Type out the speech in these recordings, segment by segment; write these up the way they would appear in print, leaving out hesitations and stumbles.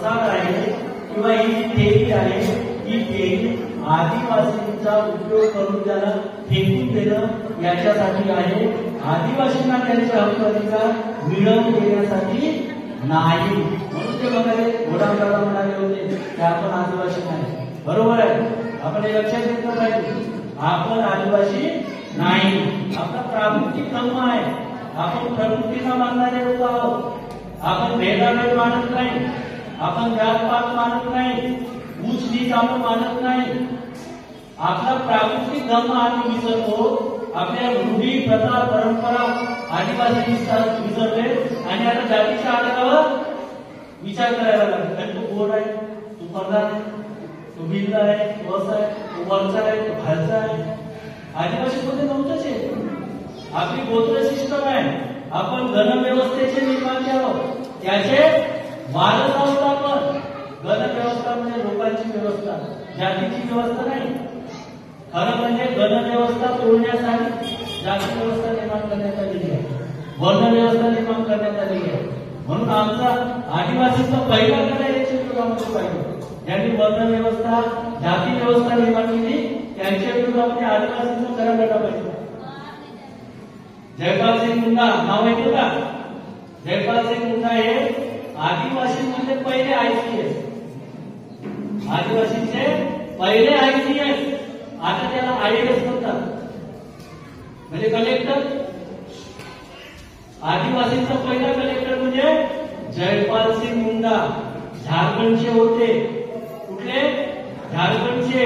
प्रसार आहे किंवा ही जी थेरी आहे ही थेरी आदिवासींचा उपयोग करून त्याला फेकून देणं याच्यासाठी आहे. आदिवासींना त्यांचे हक्क अधिकार मिळवून देण्यासाठी नाही. म्हणून ते बघायला घोडावडाला म्हणाले होते की आपण आदिवासी नाही. बरोबर आहे, आपण हे लक्षात घेतलं पाहिजे. आपण आदिवासी नाही. आपला प्राकृतिक धर्म आहे. आपण प्रकृतीला मानणारे लोक आहोत. आपण भेदाभेद मानत नाही. आपण जातपात मानत नाही. उच्च नीच आपण मानत नाही. आपला प्राकृतिक धर्म आम्ही विसरतो. आपल्या रूढी प्रथा परंपरा आदिवासी विसरले आणि आता जातीच्या आधारावर विचार करायला लागले. कारण तो गोड आहे, तो पगार आहे, तो भिल्ल आहे, तो असा आहे, तो वरचा आहे, तो खालचा आहे. आदिवासी मध्ये नव्हतंच आहे. आपली गोत्र सिस्टम आहे. आपण गणव्यवस्थेचे निर्माते आहोत. त्याचे मालक आहोत आपण. गणव्यवस्था म्हणजे लोकांची व्यवस्था, जातीची व्यवस्था नाही. खरं म्हणजे गणव्यवस्था तोडण्यासाठी जाती व्यवस्था निर्माण करण्यात आलेली आहे. वर्ण व्यवस्था निर्माण करण्यात आलेली आहे. म्हणून आमचा आदिवासीचा पहिला गड याच्या विरोधामध्ये पाहिजे. ज्यांनी वर्ण व्यवस्था जाती व्यवस्था निर्माण केली त्यांच्या विरोधामध्ये आदिवासीचा खरा गडा पाहिजे. जयपाल सिंग मुंडा नाव ऐकलं का? जयपाल सिंग मुंडा हे आदिवासींमध्ये पहिले ICS, आदिवासींचे पहिले ICS. आता त्याला IAS म्हणतात, म्हणजे कलेक्टर. आदिवासींचा पहिला कलेक्टर म्हणजे जयपाल सिंग मुंडा. झारखंडचे होते. कुठले? झारखंडचे.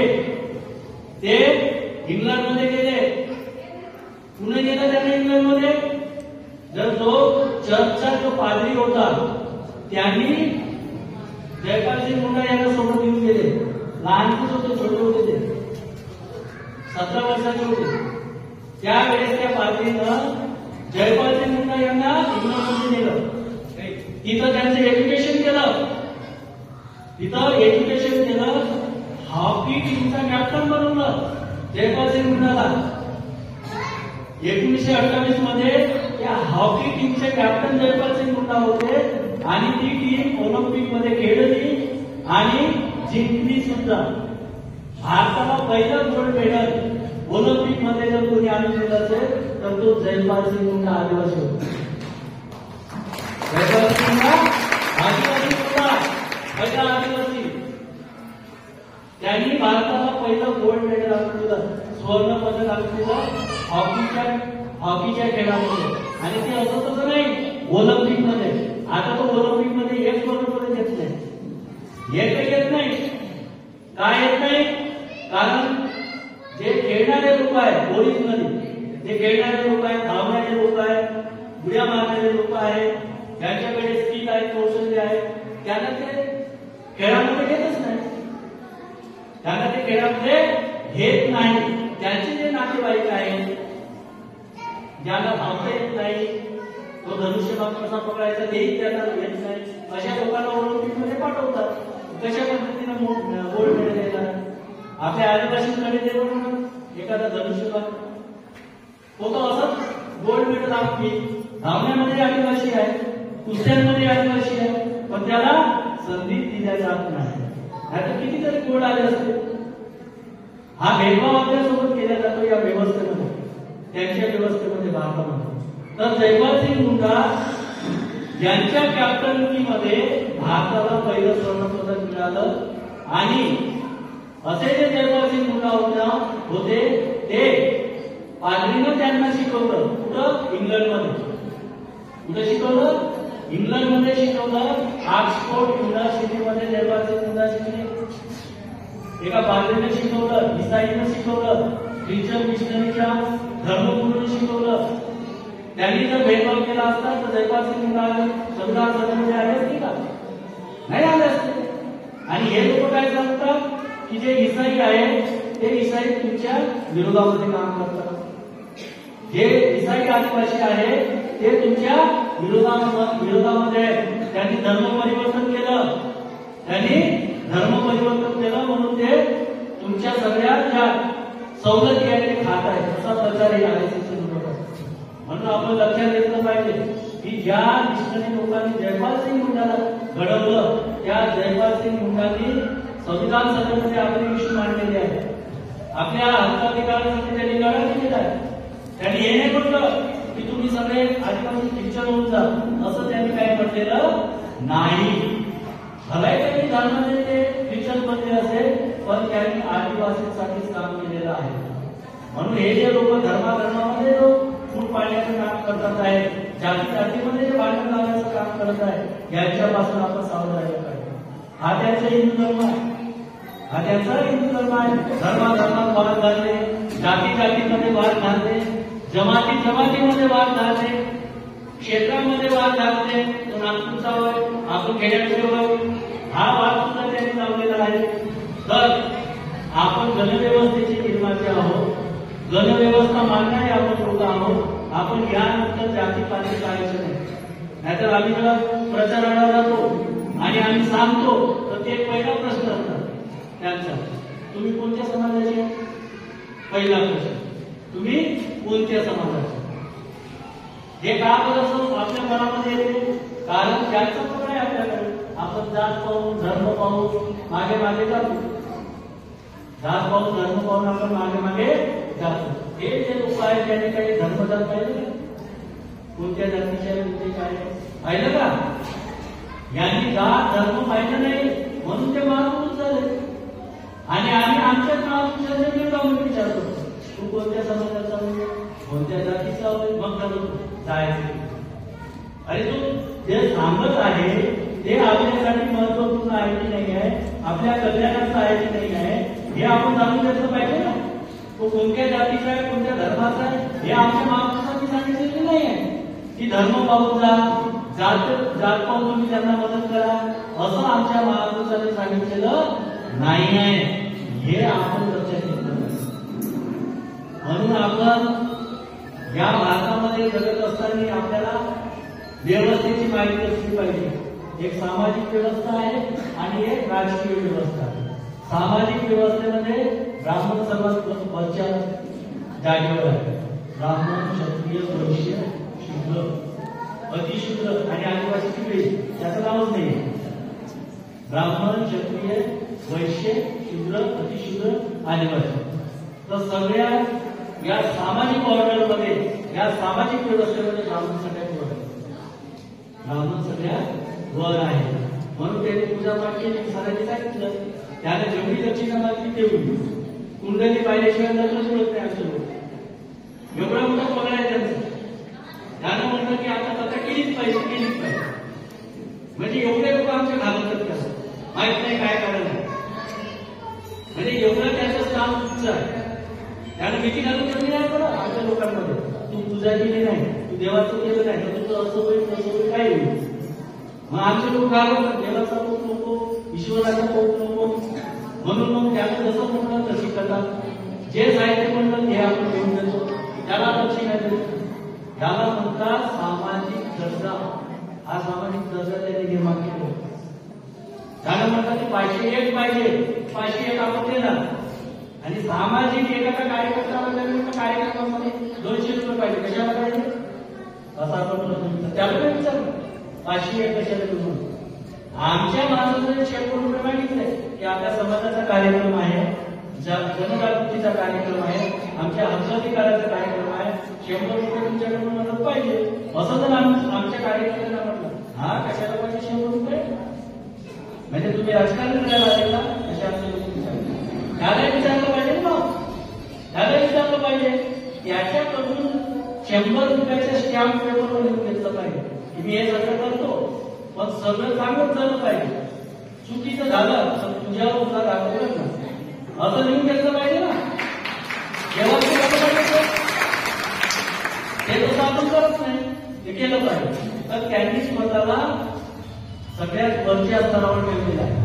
ते इंग्लंडमध्ये गेले. पुणे गेला त्यांना इंग्लंडमध्ये. जर तो चर्चचा जो पादरी होता त्यांनी जयपाल सिंग मुंडा यांना सोबत घेऊन गेले. लहानच होते, छोटे होते ते, 17 वर्षाचे होते. त्यावेळेस त्या पादरीनं जयपाल सिंग मुंडा यांना इंग्लंडमध्ये नेलं. तिथं त्यांचं एज्युकेशन केलं. तिथं एज्युकेशन केलं. हॉकी टीमचा कॅप्टन बनवलं जयपाल सिंग मुंडाला. 1928 मध्ये त्या हॉकी टीमचे कॅप्टन जयपाल सिंग मुंडा होते आणि ती टीम ऑलिम्पिक मध्ये खेळली आणि जिंकली सुद्धा. भारताला पहिलं गोल्ड मेडल ऑलिम्पिक मध्ये जर कोणी आणून दिलं असेल तर तो जयपाल सिंग मुंडा आदिवासी होता. जयपाल सिंग मुंडा आदिवासी होता, पहिला आदिवासी. त्यांनी भारताला पहिलं गोल्ड मेडल आणून दिलं, स्वर्ण पदक आणून दिलं हॉकीच्या खेळामध्ये. आणि ते असं तसं नाही ऑलिम्पिक मध्ये. आता तो ऑलिम्पिक मध्ये एक स्वर्ण पदक येत नाही, एक येत नाही. काय येत नाही? कारण जे खेळणारे लोक आहेत ओरिजिनली, जे खेळणारे लोक आहेत, धावणारे लोक आहेत, उड्या मारणारे लोक आहेत, त्यांच्याकडे स्किल आहे, कौशल्य आहे, त्यांना ते खेळामध्ये घेतच नाही. त्यांना ते खेळामध्ये घेत नाही. त्यांचे जे नातेवाईक आहेत, ज्यांना धावता येत नाही, तो धनुष्यबाण कसा पकडायचा तेही त्यांना येत नाही, अशा लोकांना ऑलिम्पिक मध्ये पाठवतात. कशा पद्धतीने गोल्ड मेडल येणार? आपल्या आदिवासींकडे ते म्हणून एखादा धनुष्यबाण तो असंच गोल्ड मेडल आपली. धावण्यामध्ये आदिवासी आहे, कुस्त्यांमध्ये आदिवासी आहे, पण त्याला संधी दिल्या जात नाही. आता कितीतरी गोल्ड आले असते. हा भेदभाव आपल्यासोबत केला जातो या व्यवस्थेमध्ये, त्यांच्या व्यवस्थेमध्ये, भारतामध्ये. तर जयपाल सिंग मुंडा यांच्या कॅप्टनकीमध्ये भारताला पहिलं स्वर्ण पदक मिळालं. आणि असे जे जयपाल सिंग मुंडा होते ते पादरीनं त्यांना शिकवलं. कुठं? इंग्लंडमध्ये. कुठं शिकवलं? इंग्लंडमध्ये शिकवलं. ऑक्सफोर्ड युनिव्हर्सिटीमध्ये जयपाल सिंग मुंडा शिकले. एका पादरीने शिकवलं, ईसाईनं शिकवलं, ख्रिश्चन मिशनरीच्या धर्मगुरूंनी शिकवलं. त्यांनी जर भेदभाव केला असता तर जयपाल सिंग मुंडा संविधान सभेमध्ये आले असते का? नाही आले असते. आणि हे लोक काय सांगतात की जे ईसाई आहेत ते ईसाई तुमच्या विरोधामध्ये काम करतात. जे ईसाई आदिवासी आहेत ते तुमच्या विरोधामध्ये आहेत. त्यांनी धर्म परिवर्तन केलं. म्हणून ते तुमच्या सगळ्या ज्या सवलती आहेत ते खात आहेत, असा प्रचार हे आयसीसी होत. म्हणून आपण लक्षात घेतलं पाहिजे की ज्या मिशनरी लोकांनी जयपाल सिंग मुंडाला घडवलं त्या जयपाल सिंग मुंडांनी संविधान सभेमध्ये आपले इश्यू मांडलेले आहे. आपल्या हक्काधिकारासाठी त्यांनी लढा दिलेला आहे. त्यांनी हे नाही म्हटलं की तुम्ही सगळे आदिवासी ख्रिश्चन होऊन जा, असं त्यांनी काय म्हटलेलं नाही. भलाही त्यांनी धर्माने ते ख्रिश्चन बनले असेल, पण त्यांनी आदिवासींसाठीच काम केलेलं आहे. म्हणून हे जे लोक धर्माधर्मामध्ये जो फूट पाडण्याचं काम करतात आहे, जाती जातीमध्ये जे भांडण लावण्याचं काम करत आहे, यांच्यापासून आपण सावध राहिलं पाहिजे. हा त्यांचा हिंदू धर्म आहे, हा त्यांचा हिंदू धर्म आहे. धर्माधर्मात वाद घालणे, जाती जातीमध्ये वाद घालणे, जमाती जमातीमध्ये वाद घालणे, क्षेत्रामध्ये वाद घालणे, तो नागपूरचा होय, आपण खेड्याचे होय, हा वाद सुद्धा त्यांनी लावलेला आहे. तर आपण गणव्यवस्थेचे निर्माते आहोत, गणव्यवस्था मानणारे आपण लोक आहोत. आपण यानंतर जातीपाती करायचं नाही. नाहीतर आम्ही जेव्हा प्रचाराला जातो आणि आम्ही सांगतो तर ते पहिला प्रश्न असतात त्यांचा, तुम्ही कोणत्या समाजाचे? पहिला प्रश्न, तुम्ही कोणत्या समाजाचे? हे का बरं आपल्या मनामध्ये येते? कारण त्याचं पण आहे आपल्याकडे. आपण जात पाहून धर्म पाहून मागे मागे जातो, जात पाहून धर्म पाहून आपण मागे मागे जातो. हे जे लोक आहेत त्यांनी काही धर्मजात पाहिजे, कोणत्या जातीचे कोणते काय पाहिलं का? यांनी जात धर्म पाहिलं नाही, म्हणून ते महापुरुष झाले. आणि आम्ही आमच्याच महापुरुषांना जाऊन विचारतो, तू कोणत्या समाजाचा होय, कोणत्या जातीचा होय, मग ठरवतो जायचं. अरे तू जे सांगत आहे ते आपल्यासाठी महत्वपूर्ण आहे की नाही आहे, आपल्या कल्याणाचं आहे की नाही आहे, हे आपण जाणून घेतलं पाहिजे ना. तो कोणत्या जातीचा आहे, कोणत्या धर्माचा आहे, हे आमच्या महापुरुषांनी सांगितलेलं नाही आहे की धर्म पाहून जा, जात पाहून तुम्ही त्यांना मदत करा, असं आमच्या महापुरुषांनी सांगितलेलं नाही आहे. हे आपण लक्षात घेतलं पाहिजे. म्हणून आपण या भारतामध्ये जगत असताना आपल्याला व्यवस्थेची माहिती असली पाहिजे. एक सामाजिक व्यवस्था आहे आणि एक राजकीय व्यवस्था आहे. सामाजिक व्यवस्थेमध्ये ब्राह्मण सर्वात वरच्या जागेवर आहे. ब्राह्मण, क्षत्रिय, वैश्य, शूद्र, अतिशूद्र आणि आदिवासी पिढी त्याचं नावच नाही. ब्राह्मण, क्षत्रिय, वैश्य, शूद्र, अतिशूद्र, आदिवासी. तर सगळ्या या सामाजिक ऑर्डरमध्ये, या सामाजिक व्यवस्थेमध्ये ब्राह्मण सगळ्यात वर आहे. ब्राह्मण सगळ्यात वर आहे. म्हणून त्यांनी पूजा पाठ केली, सरांनी सांगितलं त्याने जेवढी दक्षिणा मागली तेवढी. कुंडली पाहिल्याशिवाय लग्न जुळत नाही आमचं लोक. एवढा मोठा पगार आहे त्यांचा. त्यानं म्हटलं की आता कथा केलीच पाहिजे, केलीच पाहिजे. म्हणजे एवढे लोक आमच्या घालतात का माहित नाही काय कारण आहे. म्हणजे एवढं त्याचं स्थान तुमचं आहे. त्यानं भीती घालून ठेवली नाही बरं आमच्या लोकांमध्ये. तू पूजा केली नाही, तू देवाचं केलं नाही, तर तुझं असं होईल तसं होईल, काय होईल. मग आमचे लोक घालवतात, देवाचा पोट नको, ईश्वराचा पोट नको. म्हणून मग त्यानं जसं म्हटलं तशी करतात. जे साहित्य म्हणलं हे आपण घेऊन देतो, त्याला दक्षिणा देतो. त्याला म्हणतात सामाजिक दर्जा. हा सामाजिक दर्जा त्यांनी निर्माण केला. त्याला म्हणतात की 501 पाहिजे, 501 आपण देणार. आणि सामाजिक एखादा कार्यकर्त्याला कार्यक्रमामध्ये 200 रुपये पाहिजे. कशाला पाहिजे असा आपण प्रश्न त्याला काय विचारलं, 501 कशाला देऊ? आमच्या माणसाने 100 रुपये मागितले की आपल्या समाजाचा कार्यक्रम आहे, जनजागृतीचा कार्यक्रम आहे, आमच्या हक्काधिकाराचा कार्यक्रम आहे, 100 रुपये तुमच्याकडून मदत पाहिजे. असं जर आमच्या कार्यकर्त्यांना म्हटलं, हा कशाला पाहिजे 100 रुपये? म्हणजे तुम्ही राजकारण करायला आले का? अशा आमच्या लोक विचारले. त्याला विचारलं पाहिजे ना, त्याला विचारलं पाहिजे. त्याच्याकडून 100 रुपयाच्या स्टॅम्प पेपरवर लिहून घेतलं पाहिजे की मी हे सगळं करतो, पण सगळं चांगलंच झालं पाहिजे. चुकीचं झालं तर तुझ्यावर तुला दाखवलं ना, असं लिहून घेतलं पाहिजे ना. जेव्हा ते तसं आपण करत नाही, ते केलं पाहिजे. तर त्यांनी स्वतःला सगळ्यात वरच्या स्तरावर ठेवलेला आहे.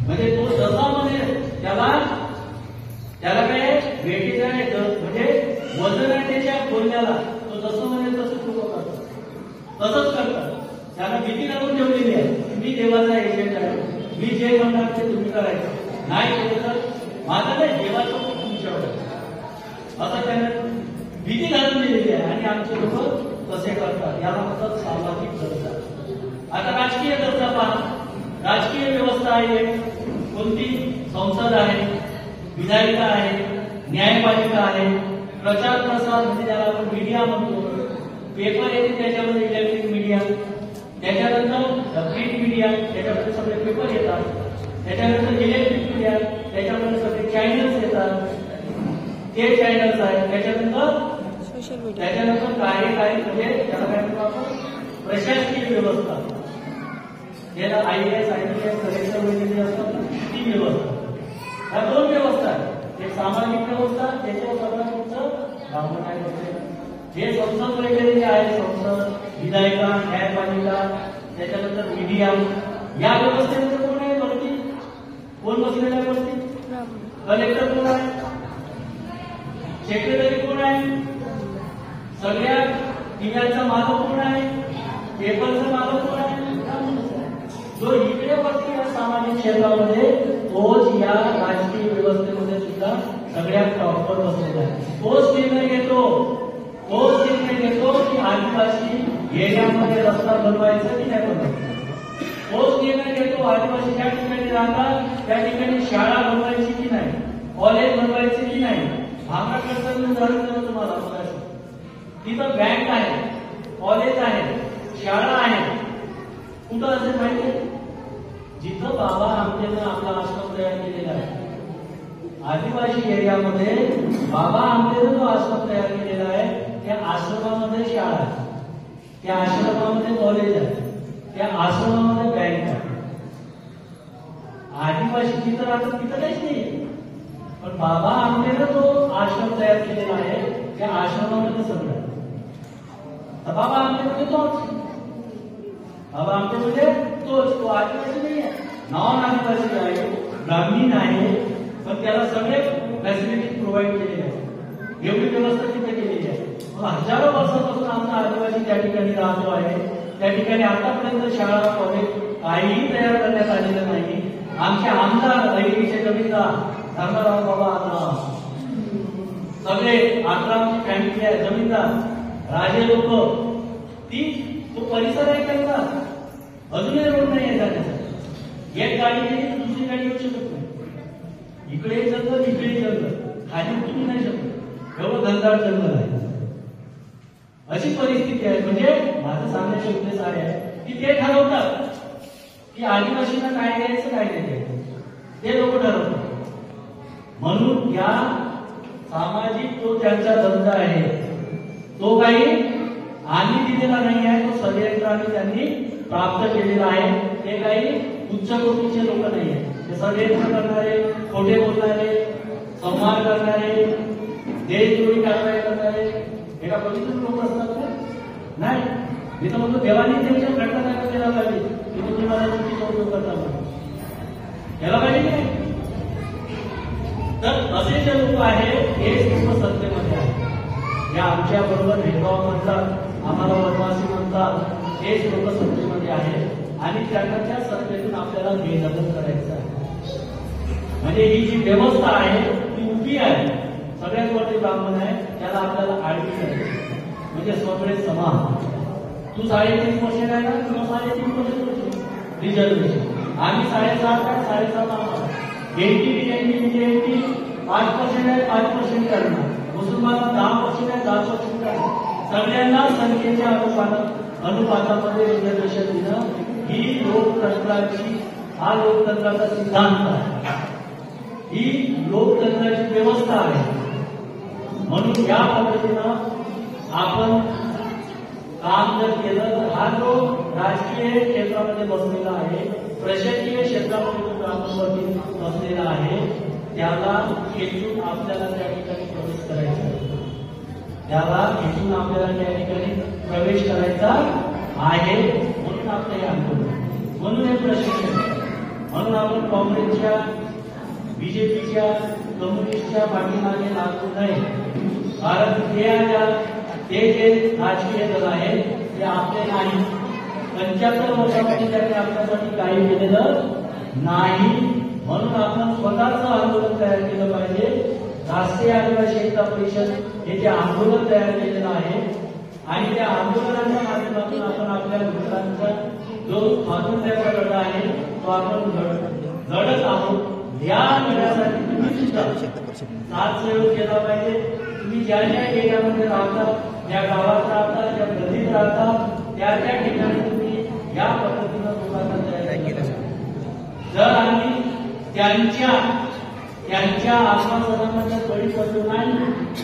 म्हणजे तो जसा म्हणे त्याला काय वेटीचा म्हणजे वजनाच्या बोलण्याला तो जसं म्हणे तसं लोक करतात, तसंच करतात. त्याला भीती घालून ठेवलेली आहे. मी देवाचा एजंट आहे, मी जे म्हणणार ते तुम्ही करायचं, नाही केलं तर माझं नाही, देवाचं पण तुमच्यावर असं त्याने भीती घालून दिलेली आहे. आणि आमचे लोक तसे करतात. याला म्हणतात सामाजिक दर्जा. आता राजकीय दर्जा पहा. राजकीय व्यवस्था आहे, कोणती संसद आहे, विधायिका आहे, न्यायपालिका आहे, प्रचार प्रसार म्हणजे ज्याला आपण मीडिया म्हणतो, पेपर येते त्याच्यामध्ये इलेक्ट्रिक मीडिया, त्याच्यानंतर प्रिंट मीडिया त्याच्यामध्ये सगळे पेपर येतात, त्याच्यानंतर इलेक्ट्रिक मीडिया त्याच्यामध्ये सगळे चॅनल्स येतात, ते चॅनल्स आहेत, त्याच्यानंतर कार्यकारी म्हणजे त्याला काय म्हणतो आपण प्रशासकीय व्यवस्था, ज्याला IAS IPS कलेक्टर वगैरे असतात ती व्यवस्था. ह्या दोन व्यवस्था आहेत, एक सामाजिक व्यवस्था त्याच्यावर सगळं तुमचं काम काय करते. हे संसद वगैरे जे आहे, संसद, विधायिका, न्यायपालिका, त्याच्यानंतर मीडिया, या व्यवस्थेमध्ये कोण आहे वरती, कोण बसलेला आहे वरती, कलेक्टर कोण आहे, सेक्रेटरी कोण आहे, सगळ्या टीव्हीचा मालक कोण आहे, पेपरचा मालक कोण आहे, जो इकडे वरती या सामाजिक क्षेत्रामध्ये तोच या राजकीय व्यवस्थेमध्ये सुद्धा सगळ्यात टॉपवर बसलेला आहे. तोच निर्णय घेतो की आदिवासी एरियामध्ये रस्ता बनवायचा की नाही बनवायचा, तोच निर्णय घेतो आदिवासी ज्या ठिकाणी राहतात त्या ठिकाणी शाळा बनवायची की नाही, कॉलेज बनवायचे की नाही. भामराकडचं मी उदाहरण देतो तुम्हाला, तिथं बँक आहे, कॉलेज आहे, शाळा आहे, कुठं असेल माहिती, जिथं बाबा आमटेनं आपला आश्रम तयार केलेला आहे. आदिवासी एरियामध्ये बाबा आमटेनं जो आश्रम तयार केलेला आहे त्या आश्रमामध्ये शाळा आहे, त्या आश्रमामध्ये कॉलेज आहे, त्या आश्रमामध्ये बँक आहे. आदिवासी जिथं राहतात तिथं काहीच नाही, पण बाबा आमटेनं जो आश्रम तयार केलेला आहे त्या आश्रमामध्ये सगळं. बाबा आमटे म्हणजे तोच, बाबा आमटे म्हणजे तोच, तो आदिवासी नाही आहे, नॉन आदिवासी आहे, ब्राह्मण आहे, पण त्याला सगळे फॅसिलिटी प्रोव्हाइड केलेले आहेत. एवढी व्यवस्था तिथे केलेली आहे. हजारो वर्षापासून आमचा आदिवासी त्या ठिकाणी राहतो आहे, त्या ठिकाणी आतापर्यंत शाळा कॉलेज काहीही तयार करण्यात आलेलं नाही. आमचे आमदार ऐरीचे जमीनदार धर्मराव बाबा आत्रा, सगळे आत्रामची फॅमिली आहे, जमीनदार राजे लोक, ती तो परिसर आहे त्यांचा, अजूनही रोड नाही आहे जाण्यासाठी. एक गाडी गेली तर दुसरी गाडी येऊ शकत नाही, इकडे जंगल इकडे जंगल, खाली उतरू नाही शकत, एवढं घनदाट जंगल आहे. अशी परिस्थिती आहे. म्हणजे माझं सांगण्याचा उद्देश आहे की ते ठरवतात की आदिवासींना काय द्यायचं काय नाही द्यायचं, ते लोक ठरवतात. म्हणून या सामाजिक जो त्यांचा धंदा आहे तो काही आम्ही दिलेला नाही आहे, तो षडयंत्राने त्यांनी प्राप्त केलेला आहे. ते काही उच्च कोटीचे लोक नाही आहेत, ते षडयंत्र करणारे, खोटे बोलणारे, संवाद करणारे, देशद्रोही कारवाई करणारे एका पवित्र लोक असतात का? नाही. मी तर म्हणतो देवानी त्यांच्या घटना केला पाहिजे की तुम्ही मला चुकीचा उपयोग करता याला पाहिजे नाही. तर असे जे लोक आहेत हे लोक सत्तेमध्ये आहेत. या आमच्या बरोबर भेदभाव म्हणतात, आम्हाला वनवासी म्हणतात, हेच लोक सत्तेमध्ये आहेत आणि त्यांना त्या सत्तेतून आपल्याला बेदखल करायचं आहे. म्हणजे ही जी व्यवस्था आहे ती उभी आहे, सगळ्यात वरती ब्राह्मण आहे, त्याला आपल्याला आडवी करायची. म्हणजे सगळे समान. तू 3.5% आहे ना, तुला 3.5% रिझर्वेशन, आम्ही 7.5 आहे, 7.5 आम्हाला. एनटी 5% आहे, 5% करणार. मुसलमानांना 10% आहे, 10% करणार. सगळ्यांना संख्येच्या अनुपातामध्ये रिझर्वेशन देणं ही लोकतंत्राची, हा लोकतंत्राचा सिद्धांत आहे, ही लोकतंत्राची व्यवस्था आहे. म्हणून या पद्धतीनं आपण काम जर केलं तर हा जो राजकीय क्षेत्रामध्ये बसलेला आहे, प्रशासकीय क्षेत्रामध्ये जो ब्राह्मणवरती बसलेला आहे, त्याला खेचून आपल्याला त्या ठिकाणी प्रवेश करायचा आहे. त्याला खेचून आपल्याला त्या ठिकाणी प्रवेश करायचा आहे. म्हणून आपलं हे आंदोलन, म्हणून हे प्रशिक्षण, म्हणून आपण काँग्रेसच्या, बीजेपीच्या, कम्युनिस्टच्या पाठीमागे लागू नये. कारण ते जे राजकीय दल आहे ते आपले नाही. 75 वर्षामध्ये त्यांनी आपल्यासाठी काही केलेलं नाही. म्हणून आपण स्वतःचं आंदोलन तयार केलं पाहिजे. राष्ट्रीय आदिवासी एकता परिषद हे जे आंदोलन तयार केलेलं आहे आणि त्या आंदोलनाच्या माध्यमातून आपण आपल्या मित्रांचा जो स्वातंत्र्याचा लढा आहे तो आपण लढत आहोत. या लढ्यासाठी तुम्ही सुद्धा साथ सहयोग केला पाहिजे. तुम्ही ज्या ज्या एरियामध्ये राहता, ज्या गावात राहता, ज्या गल्लीत राहता, त्या त्या ठिकाणी तुम्ही या पद्धतीनं लोकांना तयार केलं. जर आम्ही त्यांच्या आश्वासनांना बळी पडलो नाही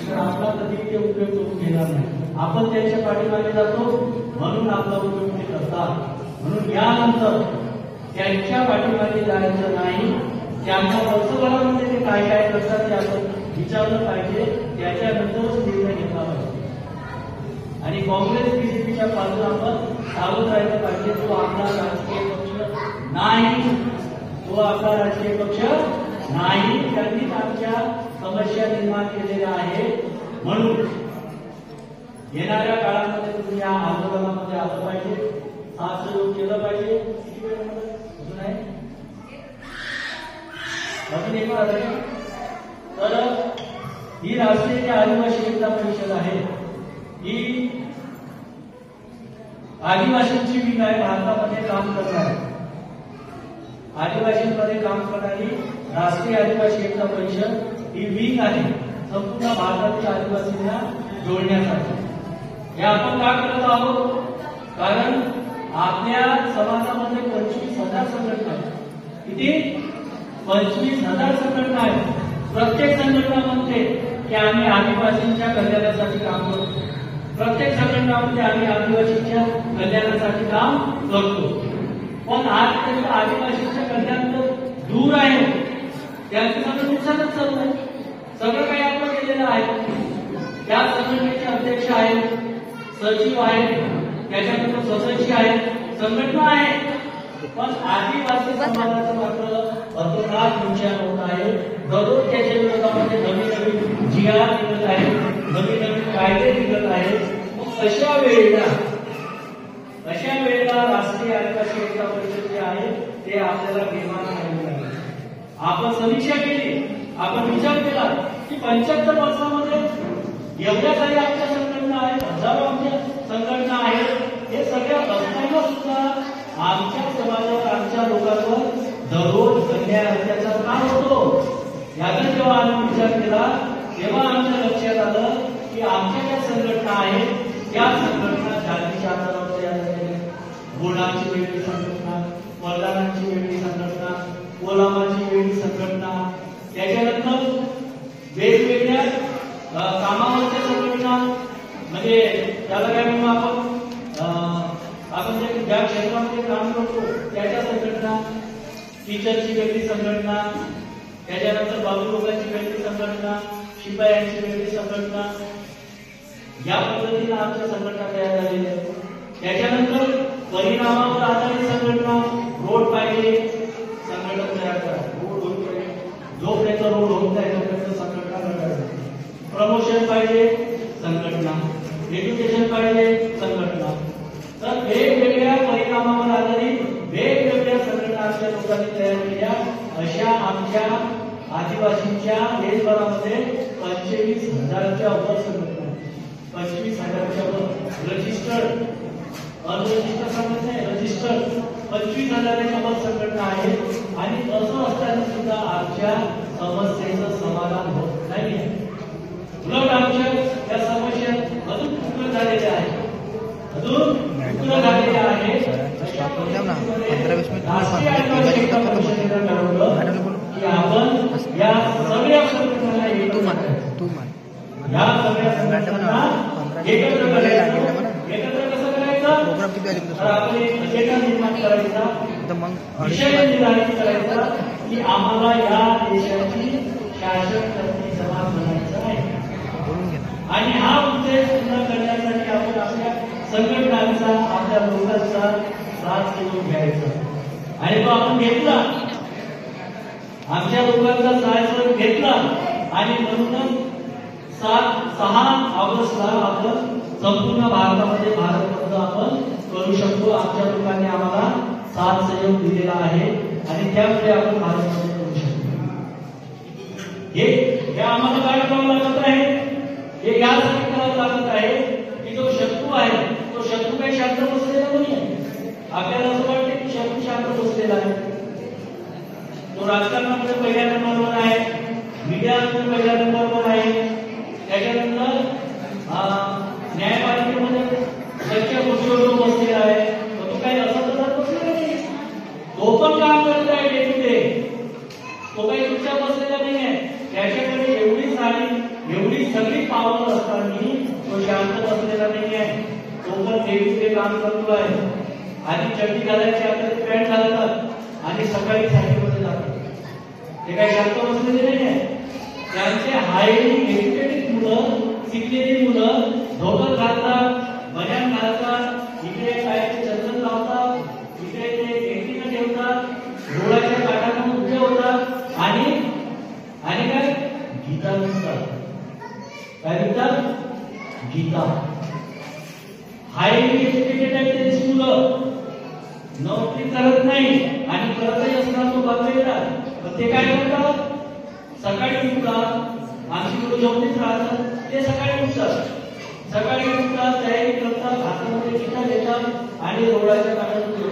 तर आपला कधी ते उपयोग करून घेणार नाही. आपण त्यांच्या पाठीमागे जातो म्हणून आपला उपयोग ते करतात. म्हणून यानंतर त्यांच्या पाठीमागे जायचं नाही. त्यांच्या वर्षभरामध्ये ते काय काय करतात ते आपण विचारलं पाहिजे. त्याच्यानंतरच निर्णय घेतला पाहिजे. आणि काँग्रेस बीजेपीच्या बाजूला आपण सावध राहिलं पाहिजे. तो आपला राजकीय पक्ष नाही, तो आपला राजकीय पक्ष नाही. त्यांनीच आमच्या समस्या निर्माण केलेल्या आहे. म्हणून येणाऱ्या काळामध्ये तुम्ही या आंदोलनामध्ये आलं पाहिजे, साथ सहयोग केलं पाहिजे. अजून आहे अजून एक तर ही राष्ट्रीय आदिवासी एकता परिषद आहे. ही आदिवासींची विंग आहे. भारतामध्ये काम करणारी आदिवासींमध्ये काम करणारी राष्ट्रीय आदिवासी एकता परिषद ही विंग आहे संपूर्ण भारतातील आदिवासींना जोडण्यासाठी. हे आपण का करत आहोत? कारण आपल्या समाजामध्ये 25,000 संघटना आहेत. किती? 25,000 संघटना आहेत. प्रत्येक संघटना म्हणते की आम्ही आदिवासींच्या कल्याणासाठी काम करतो. प्रत्येक संघटनामध्ये आम्ही आदिवासींच्या कल्याणासाठी काम करतो. पण आजपर्यंत आदिवासींच्या कल्याण दूर आहे. त्यांचं सगळं नुकसानच चालू आहे. सगळं काही आपण केलेलं आहे. त्या संघटनेचे अध्यक्ष आहेत, सचिव आहेत, त्याच्यानंतर सदस्य आहेत, संघटना आहे. पण आदिवासी समाजाचं मात्र अतोनात नुकसान होत आहे. दररोज त्याच्या विरोधामध्ये नवीन नवीन जिया निघत आहे, नवीन नवीन कायदे निघत आहेत. मग अशा वेळेला राष्ट्रीय आदिवासी एकता परिषद जे आहे ते आपल्याला निर्माण करावे लागेल. आपण समीक्षा केली, आपण विचार केला की 75 वर्षामध्ये एवढ्या काही आमच्या संघटना आहेत, हजारो आमच्या संघटना आहेत. हे सगळ्या असताना सुद्धा आमच्या समाजावर, आमच्या लोकांवर दररोज अन्याय अत्याचार का होतो? याचा जेव्हा आम्ही विचार केला तेव्हा आमच्या लक्षात आलं की आमच्या ज्या संघटना आहेत त्या संघटना जातीच्या आधारावर तयार झालेल्या. गोंडाची वेगळी संघटना, वरदानाची वेगळी संघटना, कोलामाची वेगळी संघटना, त्याच्यानंतर वेगवेगळ्या कामावरच्या संघटना, म्हणजे त्याला काय म्हणू आपण ज्या क्षेत्रामध्ये काम करतो त्याच्या संघटना, टीचरची वेगळी संघटना, त्याच्यानंतर बाबू लोकांची वेगळी संघटना, शिपायांची वेगळी संघटना, या पद्धतीने आमच्या संघटना तयार झालेल्या आहेत. त्याच्यानंतर परिणामावर आधारित संघटना, रोड पाहिजे संघटना तयार करा, रोड होईल पाहिजे, जोपर्यंत रोड होत नाही तोपर्यंत संघटना करायची. प्रमोशन पाहिजे संघटना, एज्युकेशन पाहिजे संघटना. तर वेगवेगळ्या परिणामावर आधारित वेगवेगळ्या संघटना आमच्या लोकांनी तयार केल्या. अशा आमच्या आदिवासींच्या देशभरामध्ये 25,000च्या वर संघटना, 25,000च्या वर रजिस्टर्ड, अनरजिस्टर्ड संघटना आहे, रजिस्टर्ड 25,000च्या वर संघटना आहे. आणि असं असताना सुद्धा आमच्या समस्येचं समाधान होत नाही. उलट आमच्या या समस्या अजून उग्र झालेल्या आहेत, अजून उग्र झालेल्या आहेत. की आपण या सगळ्या संघटनांना एकत्र कसं करायचं? आपण एक अजेंडा निर्माण करायचा, विषय निर्धारित करायचा की आम्हाला या देशाची शासन करणे समाज बनायचं आहे. आणि हा उद्देश पूर्ण करण्यासाठी आपण आपल्या संघटनांचा, आपल्या लोकांचा साथ घेऊन घ्यायचा. आणि तो आपण घेतला, आमच्या लोकांचा साथ घेतला. आणि म्हणूनच 6 ऑगस्टला आपण संपूर्ण भारतामध्ये भारतबंद आपण करू शकतो. आमच्या लोकांनी आम्हाला साथ सहयोग दिलेला आहे आणि त्यामुळे आपण भारतबंद करू शकतो. हे आम्हाला काय करावं लागत आहे? हे यासाठी करावं लागत आहे की जो शत्रू आहे तो शत्रू काही शांत बसलेला नाही आहे. आपल्याला असं वाटतं की शत्रू शांत बसलेला आहे, तो राजकारणामध्ये पहिल्या नंबरवर आहे, मीडियामध्ये पहिल्या नंबरवर आहे, त्याच्यानंतर न्यायपालिकेमध्ये त्याच्या गोष्टीवर बसलेला आहे. तो काही असं तर बसलेला नाही, तो पण काम करत आहे डे टू डे. तो काही तुमच्या बसलेला नाही आहे. त्याच्याकडे एवढी सगळी पावलं असताना तो शांत बसलेला नाही आहे. तो पण डे टू डे काम करतो आहे. आणि चड्डी घालायची आता पॅन्ट घालतात आणि सकाळी सायकलमध्ये जातात. ते काही शांत बसलेले नाही आहे. त्यांचे हायली एज्युकेटेड मुलं, शिकलेली मुलं धोतर घालतात, बन्यान घालतात, इकडे काय चंदन लावतात, इकडे ते एंटीना ठेवतात, डोळ्याच्या काठाने उभे होतात आणि काय गीता म्हणतात. काय म्हणतात? गीता. हायली एज्युकेटेड आहेत त्यांची मुलं, नोकरी करत नाही आणि करतही असणार तो बघायला. पण ते काय करतात? सकाळी उठतात, आमची मुलं झोपलीच राहतात, ते सकाळी उठतात, तयारी करतात, हातामध्ये गीता घेतात आणि रोडाच्या काठावर उभे.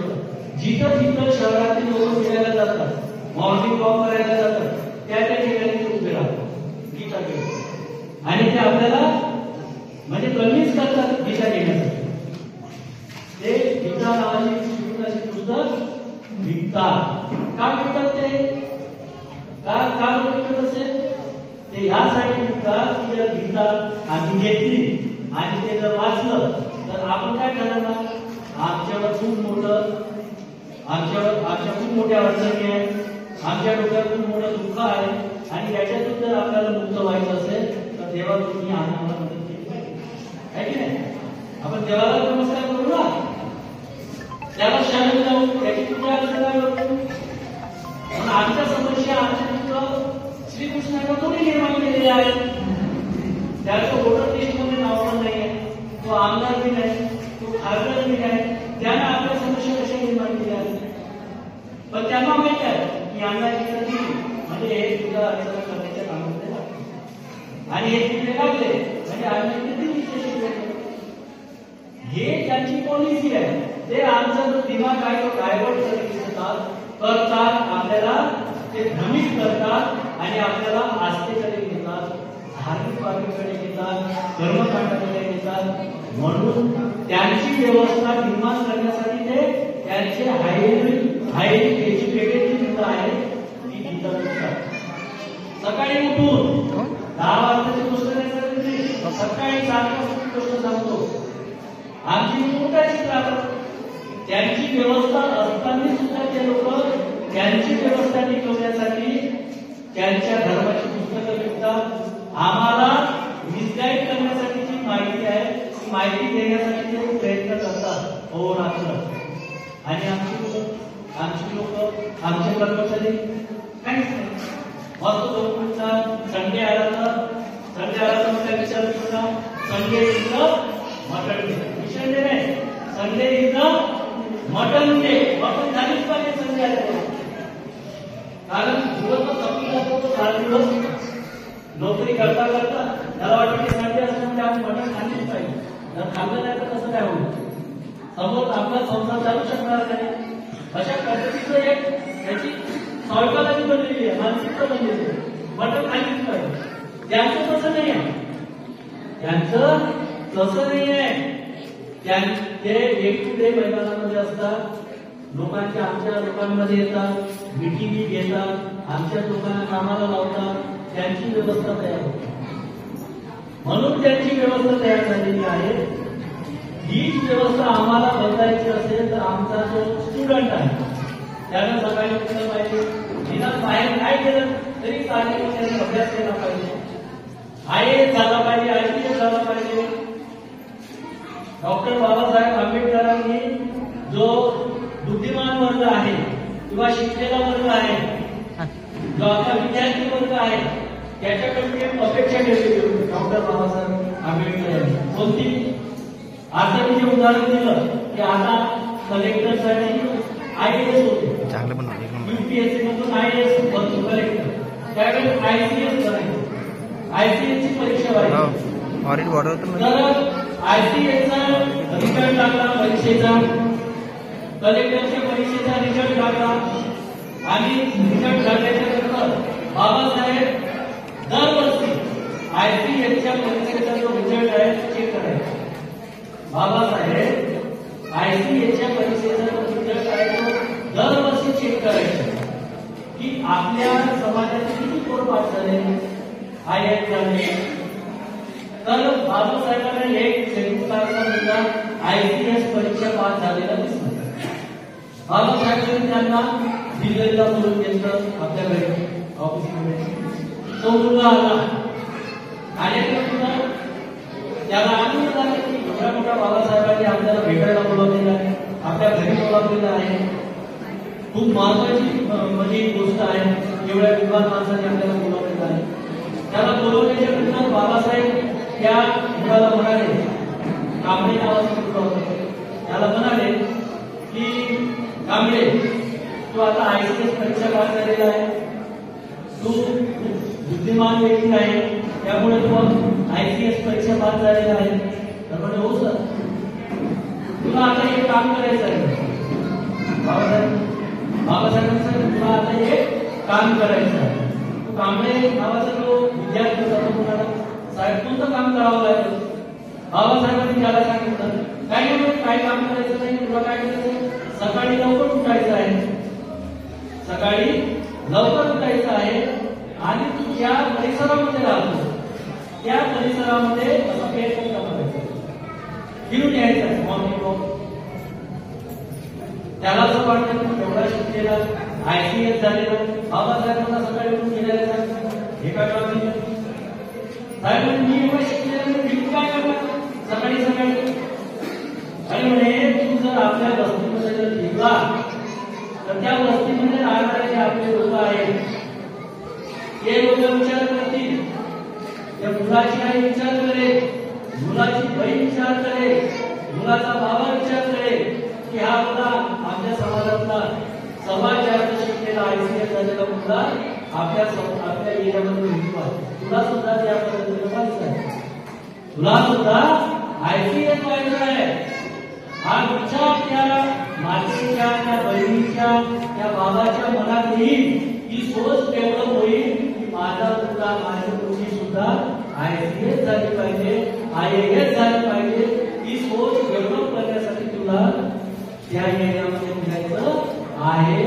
जिथं शहरातील लोक फिरायला जातात, मॉर्निंग वॉक करायला जातात, त्या ठिकाणी ते उभे राहतात गीता घेऊन. आणि ते आपल्याला म्हणजे कन्व्हिन्स करतात गीता घेण्यासाठी. ते गीता नावाची पुस्तक विकतात. का विकतात ते? का विकत असेल? ते ह्यासाठी विकतात की जर गीता आम्ही घेतली आणि ते जर वाचलं तर आपण काय करणार? आमच्या खूप मोठ्या अडचणी आहेत, आमच्या डोक्यात खूप मोठं दुःख आहे आणि याच्यातून जर आपल्याला मुक्त व्हायचं असेल तर देवा तुम्ही आम्हाला मदत केली पाहिजे, की नाही? आपण देवाला नमस्कार करू ना, त्याला शरण जाऊ, त्याची पूजा अर्चना करू. पण आमच्या समस्या आमच्या श्रीकृष्णाने कोणी निर्माण केलेले आहे? त्याचं वोटर लिस्टमध्ये नाव पण नाही आहे, तो आमदार बी नाही, तो खासदार बी नाही. त्यानं आपल्या समस्या कशा निर्माण केल्या आहेत? पण त्यांना माहित आहे की अंगाची कधी म्हणजे हे तुझा अर्चना करण्याच्या कामामध्ये लागते आणि हे तिथे लागले म्हणजे आम्ही किती विशेष. हे त्यांची पॉलिसी आहे. ते आमचा जो दिमाग आहे तो डायव्हर्ट करतात, आपल्याला ते भ्रमित करतात आणि आपल्याला आस्थेकडे घेतात, धार्मिक बाबीकडे घेतात, कर्मकांडाकडे घेतात. म्हणून त्यांची व्यवस्था निर्माण करण्यासाठी ते त्यांचे हायली एज्युकेटेड मुलं आहेत ती गीता वाचतात. सकाळी उठून 10 वाजताची गोष्ट नाही करायची, सकाळी 7 वाजताची गोष्ट सांगतो. आमची मोठाची राहतात. त्यांची व्यवस्था असताना सुद्धा ते लोक त्यांची व्यवस्था टिकवण्यासाठी त्यांच्या धर्माची पुस्तकं लिहितात. आम्हाला मिसगाईड करण्यासाठी जी माहिती आहे ती माहिती देण्यासाठी ते प्रयत्न करतात हो रात्र. आणि आमची लोक आमचे कर्मचारी काहीच नाही, मस्त झोपून संडे आला तर काय विचार करता? संडे इथं मटण विषय नाही, संडे इथं मटन डे. मटन झालीच पाहिजे संडे आला, कारण दिवस संपला जातो तो 4 दिवस नोकरी करता त्याला वाटतं की संडे असं म्हणजे आपण मटन खाल्लीच पाहिजे. जर खाल्लं नाही तर कसं काय होईल? समोर आपला संसार चालू शकणार नाही. अशा पद्धतीचं एक त्याची सायकॉलॉजी बनलेली आहे, मानसिकता बनलेली आहे. मटन खाल्लीच पाहिजे. त्यांचं तसं नाही आहे, ते एक टू डे मैदानामध्ये असतात, आमच्या लोकांमध्ये येतात, मिटिंगी घेतात, आमच्या लोकांना कामाला लावतात, त्यांची व्यवस्था तयार होते. म्हणून त्यांची व्यवस्था तयार झालेली आहे. हीच व्यवस्था आम्हाला बदलायची असेल तर आमचा जो स्टुडंट आहे त्यानं सकाळी उठलं पाहिजे, निदान बाहेर काय केलं तरी चालेल, त्यांनी अभ्यास केला पाहिजे, IAS झाला पाहिजे, IPS झाला पाहिजे. डॉक्टर बाबासाहेब आंबेडकरांनी जो बुद्धिमान वर्ग आहे किंवा शिकलेला वर्ग आहे, जो आता विद्यार्थी वर्ग आहे, त्याच्याकडे अपेक्षा ठेवली होती डॉक्टर बाबासाहेब आंबेडकर यांनी. कोणती? आता मी जे उदाहरण दिलं की आता कलेक्टरसाठी IAS होते, UPSC मधून IAS बनतो कलेक्टर, त्यावेळेस ICS बनायचं, ICS ची परीक्षा व्हायची. तर ICS चा रिझल्ट लागला, परीक्षेचा कलेक्टरच्या परीक्षेचा रिझल्ट लागला आणि रिझल्ट लागल्याच्या नंतर बाबासाहेब दरवर्षी ICSच्या परीक्षेचा जो रिझल्ट आहे तो चेक करायचा. बाबासाहेब ICSच्या परीक्षेचा जो रिझल्ट आहे तो दरवर्षी चेक करायचा की आपल्या समाजाचे किती पोर पास झाले, IAS झाले. तर बाबासाहेबांना एक संयुक्ताचा मुलगा ICS परीक्षा पास झालेला दिसला. बाबासाहेबांनी त्यांना दिल्लीला बोलून घेतलं आपल्याकडे ऑफिसमध्ये. तो मुलगा आला आल्यानंतर त्याला आनंद झाला की एवढ्या मोठ्या बाबासाहेबांनी आपल्याला भेटायला बोलवलेलं आहे, आपल्या घरी बोलावलेलं आहे. खूप महत्वाची म्हणजे गोष्ट आहे, एवढ्या विद्वान माणसाने आपल्याला बोलवलेलं आहे. त्याला बोलवण्याच्या नंतर बाबासाहेब त्या मुलाला म्हणाले, कांबळे नावाचा मुलगा होता, त्याला म्हणाले की कांबळे तू आता ICS परीक्षा पास झालेला आहे, तू बुद्धिमान व्यक्ती आहे, त्यामुळे तू ICS परीक्षा पास झालेला आहे. तर म्हणजे हो सर, तुला आता एक काम करायचं आहे. बाबासाहेबांचं तुला आता एक काम करायचं आहे. तू कांबळे नावाचा जो विद्यार्थी होता तो म्हणाला, साहेब कोणतं काम करावं लागेल. बाबासाहेबांनी त्याला सांगितलं काय काम करायचं नाही, तुला काय करायचं, सकाळी लवकर उठायचं आहे, सकाळी लवकर उठायचं आहे आणि तू ज्या परिसरामध्ये राहतो त्या परिसरामध्ये असं फेरफटका करायचा, फिरून यायचं आहे मॉर्निंग वॉक. त्याला असं वाटतं की एवढा शिकलेला ICS झालेला बाबासाहेबांना सकाळी उठून गेलेला सांगितलं, हे काय काम साहेब मी एवढा शिकलेला फिरून काय करणार सकाळी सकाळी. आणि म्हणे तू जर आपल्या वस्तीमध्ये जर निघला तर त्या वस्तीमध्ये राहणारे जे आपले लोक आहेत ते लोक विचार करतील, त्या मुलाची आई विचार करेल, मुलाची बहीण विचार करेल, मुलाचा बाबा विचार करेल की हा मुला आमच्या समाजातला समाज जास्त शिकलेला ICS झालेला मुलगा आपल्या एरियामध्ये उठवा. तुला सुद्धा त्या पद्धतीने व्हायचं आहे, तुला सुद्धा ICS व्हायचं आहे. हा विचार त्या मातेच्या, त्या बहिणीच्या, त्या बाबाच्या मनात येईल, ही सोच डेव्हलप होईल की माझा मुलगा माझी मुलगी सुद्धा ICS झाली पाहिजे, IAS झाली पाहिजे. ही सोच डेव्हलप करण्यासाठी तुला त्या एरियामध्ये निघायचं आहे.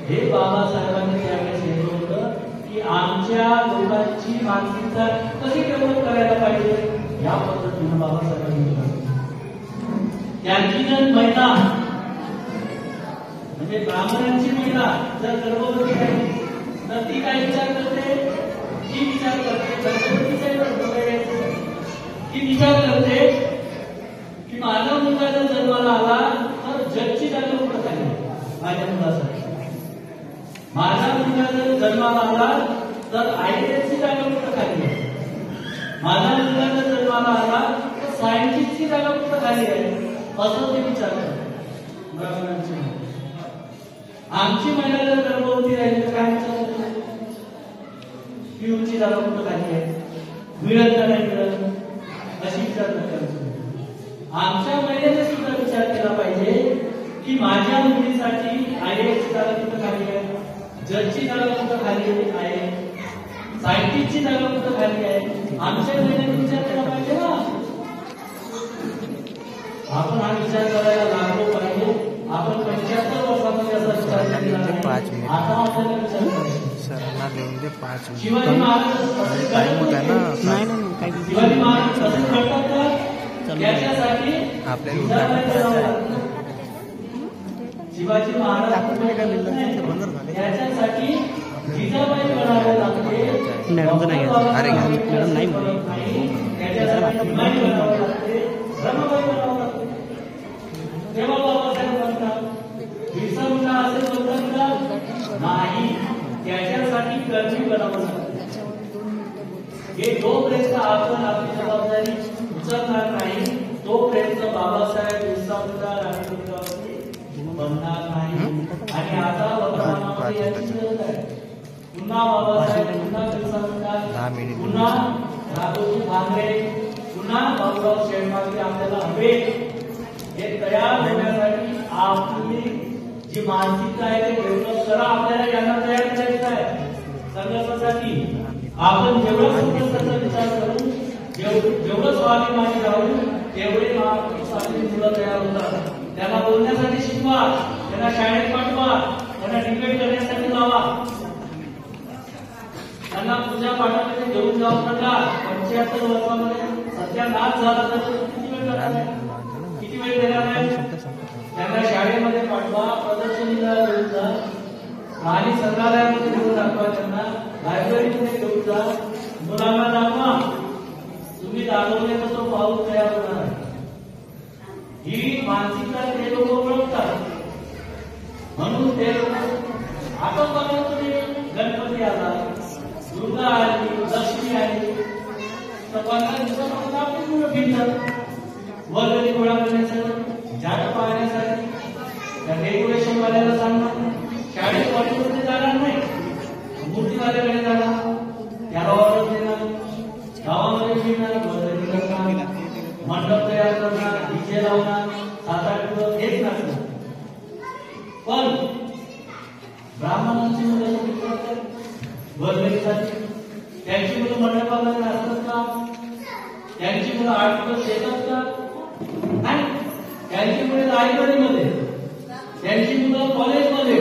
हे बाबासाहेबांनी त्यावेळेस सांगितलं होतं की आमच्या लोकांची मानसिकता कशी डेव्हलप करायला पाहिजे, या पद्धतीने बाबासाहेबांनी त्यांची जर महिला म्हणजे ब्राह्मणांची महिला जर गर्भवती आहे तर ती काय विचार करते, ती विचार करते ती विचार करते की माझा मुलगा जर जन्माला आला तर जगची जागा कुठं झाली माझ्या मुलासाठी, माझा मुलगा जर जन्माला आला तर IASची जागा कुठं खाली आहे, माझा मुलगा जर जन्माला आला तर सायन्टिस्टची जागा कुठं खाली आहे, असं ते विचार करतात ब्राह्मणांची. आमची महिला जर गर्भवती राहिली तर काय विचार करतात, पिऊची जागा कुठं खाली आहे, मिळत का नाही मिळत, अशी विचार करतात. आमच्या महिलेने सुद्धा विचार केला पाहिजे की माझ्या मुलीसाठी IASची जागा कुठं खाली आहे, जजची जागा कुठं खाली आहे, सायंटिस्टची जागा कुठं खाली आहे. आमच्या महिलेने विचार केला पाहिजे ना. आपण हा विचार करायला लागलो पाहिजे. आपण 75 वर्षामध्ये असा विचार केला आहे. आता आपल्याला विचार करायचा. शिवाजी महाराज शिवाजी महाराज कसं करतात का त्याच्यासाठी शिवाजी महाराज त्याच्यासाठी जिजाबाई बनावे लागते. तेव्हा बाबासाहेब म्हणतात बिरसा मुंडा असे बोलतात का नाही, त्याच्यासाठी कर्मी बनावं लागतं. हे जोपर्यंत आपण आपली जबाबदारी उचलणार नाही तोपर्यंत बाबासाहेब बिरसा मुंडा राष्ट्रपती बनणार नाही. आणि आता वर्तमानामध्ये याची गरज आहे. पुन्हा बाबासाहेब, पुन्हा बिरसा मुंडा, पुन्हा राघोजी भांगरे, पुन्हा बाबूराव शेळमाके आपल्याला हवे. हे तयार होण्यासाठी आपली जी मानसिकता आहे ते डेव्हलप करा. आपल्याला यांना तयार करायचं आहे संघर्षासाठी. आपण जेवढं संघर्षाचा विचार करू, जेवढं स्वाभिमानी राहू, तेवढे आपली मुलं तयार होतात. त्यांना बोलण्यासाठी शिकवा, त्यांना शाळेत पाठवा, त्यांना डिबेट करण्यासाठी लावा, त्यांना पूजा पाठामध्ये घेऊन जाऊ नका. 75 वर्षामध्ये सध्या नाच झाला तर किती वेळ करणार आहे, किती वेळ देणार आहे. त्यांना शाळेमध्ये पाठवा, प्रदर्शनीला घेऊन जा, प्राणी संग्रहालयामध्ये घेऊन दाखवा, त्यांना लायब्ररीमध्ये घेऊन जा, मुलांना दाखवा. तुम्ही दाखवले तर तो पाऊल तयार होणार. ही मानसिकता ते लोक ओळखतात. म्हणून ते आपण बघा, तुम्ही गणपती आला, दुर्गा आली, लक्ष्मी आली, तर 15 दिवसापासून आपली मुलं फिरतात वर्गणी गोळा करण्यासाठी, झाड पाहण्यासाठी. त्या डेकोरेशन वाल्याला सांगणार, शाळेत कॉलेजमध्ये जाणार नाही, मूर्तीवाल्याकडे जाणार, त्याला ऑर्डर देणार, गावामध्ये फिरणार, वर्गणी करणार, मंडप तयार करणार, डीजे लावणार, 7-8 दिवस हेच नसणार. पण ब्राह्मणांची मुलं वर्गणीसाठी, त्यांची मुलं मंडपामध्ये असतात का? त्यांची मुलं 8 दिवस येतात का? नाही. त्यांची मुलं लायब्ररीमध्ये, त्यांची मुलं कॉलेजमध्ये,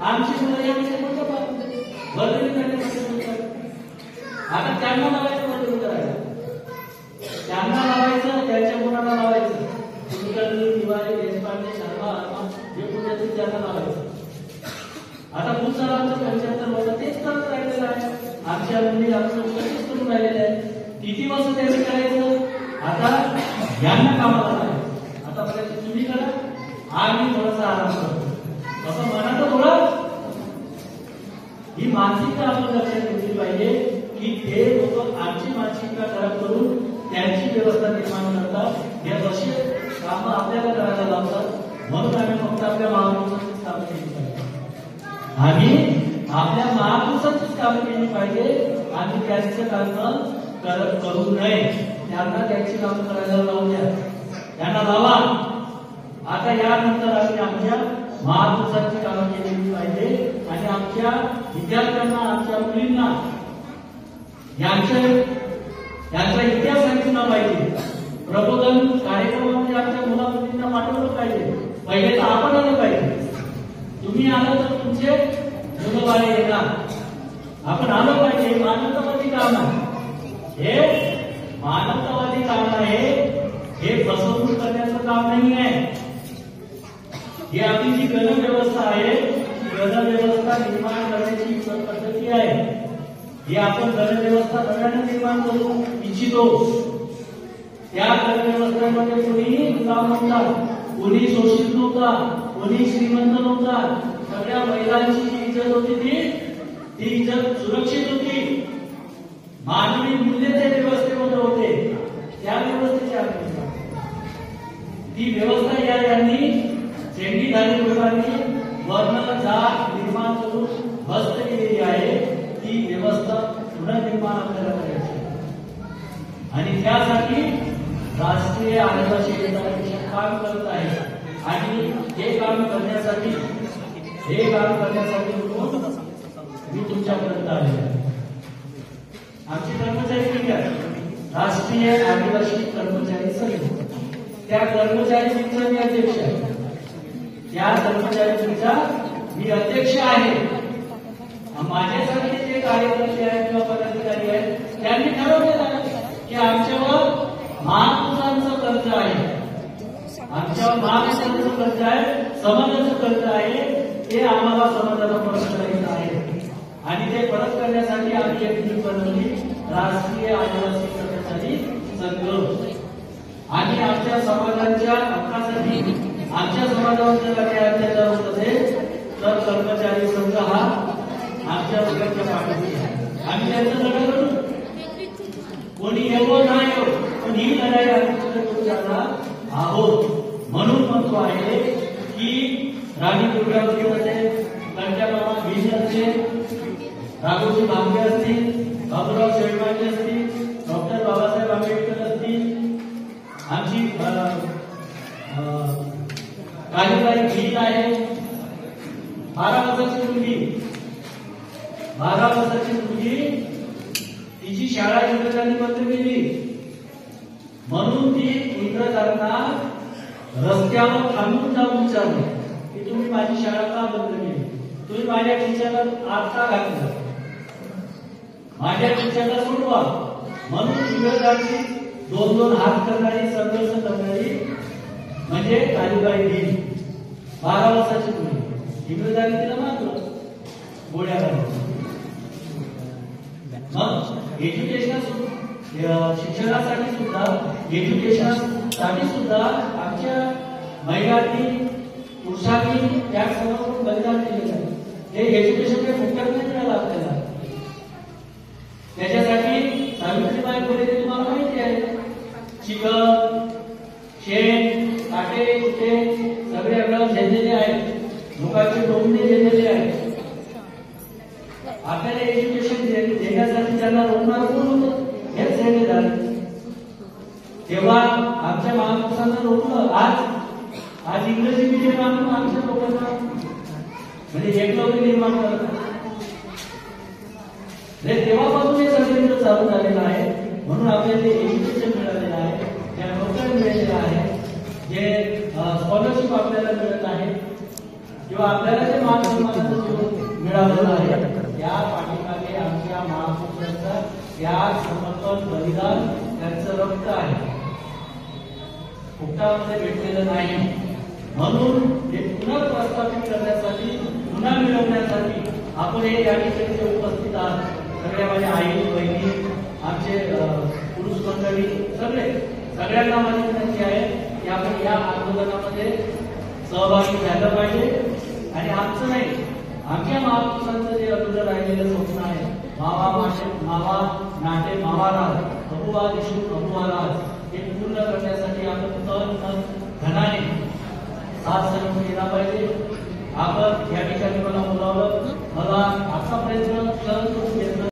आमची मुलं यामध्ये मंडपात वर्गणी करण्यासाठी. आता त्यांना लावायचं, वर्गणी करायला त्यांना लावायचं, त्यांच्या मुलांना लावायचं. कुलकर्णी, तिवारी, देशपांडे, शर्मा, जे पुण्यातील त्यांना लावायचं. आता खूप सारांचं 75 वर्ष तेच करत राहिलेलं आहे. आमच्या मुली आमचं तेच करून राहिलेलं आहे. किती वर्ष त्यांनी करायचं? आता यांना कामाला लावायचं. आतापर्यंत तुम्ही करा, आम्ही थोडासा आराम करतो, असं म्हणायचं. थोडं ही मानसिकता आपण लक्षात घेतली पाहिजे की ते लोक आमची मानसिकता खराब करून त्यांची व्यवस्था निर्माण करतात. हे असे कामं आपल्याला करायला लावतात. म्हणून आम्ही फक्त आपल्या महापुरुषांचीच कामं केली पाहिजे. आम्ही आपल्या महापुरुषांचीच कामं केली पाहिजे. आम्ही त्यांचं काम करू नये. त्यांना त्यांची कामं करायला लावू द्या, त्यांना लावा. आता यानंतर आम्ही आमच्या महापुरुषांची कामं केली पाहिजे आणि आमच्या विद्यार्थ्यांना, आमच्या मुलींना यांचा इतिहास सांगितला पाहिजे. प्रबोधन कार्यक्रमामध्ये आमच्या मुला मुलींना पाठवलं पाहिजे. पहिले तर आपण आलं पाहिजे. तुम्ही आलं तर तुमचे मुलं बाळे येणार. आपण आलं पाहिजे. मानवतावादी काम आहे हे, मानवतावादी काम आहे हे. फसवणूक करण्याचं काम नाही आहे. ही आपली जी गण व्यवस्था आहे, गण व्यवस्था निर्माण करण्याची पद्धती आहे. ही आपण गण व्यवस्था नव्यानं निर्माण करू इच्छितो. त्या गण व्यवस्थेमध्ये कोणी गुलाम नव्हता, कोणी शोषित नव्हता, कोणी श्रीमंत नव्हता. सगळ्या महिलांची जी इज्जत होती ती इज्जत सुरक्षित होती. मानवी मूल्य त्या व्यवस्थेमध्ये होते. त्या व्यवस्थेची आपण ती व्यवस्था यांनी चेंडीधारी लोकांनी वर्ण जात निर्माण करून भस्त केलेली आहे. ती व्यवस्था पुनर्निर्माण आपल्याला करायची आणि त्यासाठी राष्ट्रीय आदिवासी एकता काम करत आहे. आणि हे काम करण्यासाठी मी तुमच्यापर्यंत आले. आमची कर्मचारी ठीक आहे, राष्ट्रीय आदिवासी कर्मचारी संघ. त्या कर्मचारी संघाचा मी अध्यक्ष आहे. त्या कर्मचारी संघाचा मी अध्यक्ष आहे. माझ्यासारखे जे कार्यकर्ते आहेत किंवा पदाधिकारी आहेत त्यांनी ठरवलेलं आहे की आमच्यावर महापुरुषांचं कर्ज आहे, आमच्यावर महापुरुषांचं कर्ज आहे, समाजाचं कर्ज आहे. ते आम्हाला समाजाला परत करायचं आहे आणि ते परत करण्यासाठी आम्ही एक टीम बनवली, राष्ट्रीय आदिवासी कर्मचारी संघ. आणि आमच्या समाजाच्या हक्कासाठी, आमच्या समाजावर जर काही अत्याचार होत असेल तर कर्मचारी संघ हा आमच्या लोकांच्या पाठीशी आहे. आम्ही त्यांचं लढा करू. कोणी येवो नाही येवो, पण ही लढाई आम्ही करू शकणार आहोत. म्हणून म्हणतो आहे की राणी दुर्गावती असेल, कंट्याबाबा भीम असेल, राघोजी भांगे असतील, बाबूराव शेळमाजी असतील, डॉक्टर बाबासाहेब आंबेडकर असतील, आमची कालिबाई भील आहे, मुलगी 12 वर्षाची मुलगी तिची शाळा इंग्रजांनी बंद केली म्हणून ती इंग्रजांना रस्त्यावर थांबून जाऊन विचारले की तुम्ही माझी शाळा का बंद केली, तुम्ही माझ्या टीचरला आत का घातलं, माझ्या टीचरला सोडवा. म्हणून इंग्रजांची 2-2 हात करणारी संघर्ष करणारी म्हणजे कालीबाई भील 12 वर्षाची मुलगी. इंग्रजांनी तिला मारलं गोळ्या घालून. मग शिक्षणासाठी सुद्धा आमच्या महिलांनी पुरुषांनी त्या समोरून बलिदान केलेलं आहे. हे एज्युकेशन काही फुकट नाही मिळालं आपल्याला. त्याच्यासाठी सावित्रीबाई फुले तुम्हाला माहिती आहे, चिखल शेण काटे कुटे सगळे आपल्याला झेललेले आहेत, लोकांचे टोमणे झेललेले आहेत. आपल्याला एज्युकेशन देण्यासाठी ज्यांना रोखणार कोण होतं, हेच झेलले झाले. तेव्हा आमच्या महापुरुषांना रोखलं. आज इंग्रजी मीडियम आणून आमच्या लोकांना म्हणजे एकलव्य निर्माण करतात. तेव्हापासून हे सगळं चालू झालेलं आहे. म्हणून आपल्याला एज्युकेशन मिळालेलं आहे, ज्या नोकऱ्या मिळालेल्या आहे, जे स्कॉलरशिप आपल्याला मिळत आहे किंवा आपल्याला जे मानसन्मानाचं मिळालेलं आहे, त्या पाठीमागे आमच्या महापुरुषांचा त्याग, समर्पण, बलिदान त्यांचं रक्त आहे, फुकटामध्ये भेटलेलं नाही. म्हणून हे पुन्हा प्रस्थापित करण्यासाठी, पुन्हा मिळवण्यासाठी आपण हे या ठिकाणी उपस्थित आहात. सगळ्या माझ्या आई बहिणी, आमचे पुरुष मंडळी, सगळ्यांना माझी विनंती आहे की आपण या आंदोलनामध्ये सहभागी झालं पाहिजे. आणि आमचं नाही, आमच्या महापुरुषांचं जे अधुरं राहिलेलं स्वप्न आहे, मावा नाटे मावाराज, अबुवा देशमुख अबुवाराज, हे पूर्ण करण्यासाठी आपण तन मन धनाने साथ सहयोग केला पाहिजे. आपण या ठिकाणी मला बोलावलं, मला आतापर्यंत सहन करून